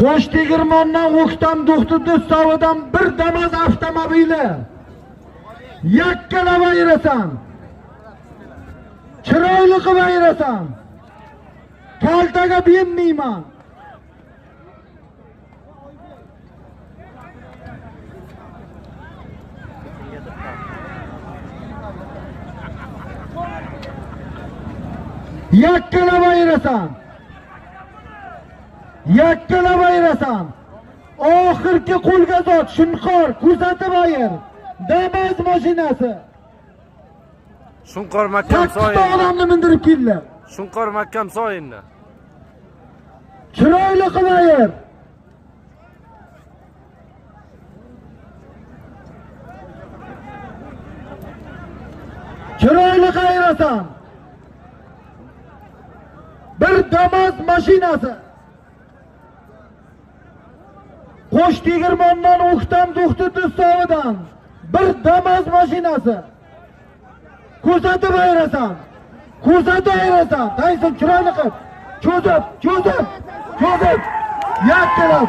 Qo'shtegirmondan O'ktam Do'xti Do'stovidan bir Damas avtomobili. Yakkalab ayirasan. Chiroyli qilib ayirasan. Kaltaga bermayman. Yakkalab ayirasan. Yakkalab ayirasan. Oxirgi qo'lga zot Shunqor kuzatib ayir. Damas mashinasi. Shunqor makam soyin. Sakkiz odamni mindirib keldilar. Shunqor makam soyinni. Chiroyli qilib ayir. Chiroyli qayrasan. Bir Damas mashinasi. Qo'shtegirmondan O'ktam Do'xti Do'stovidan bir Damas mashinasi. Ko'rsatib ayirasan. Ko'rsatib ayirasan. Tayson chiroyli qilib. Cho'zib. Yakkalab.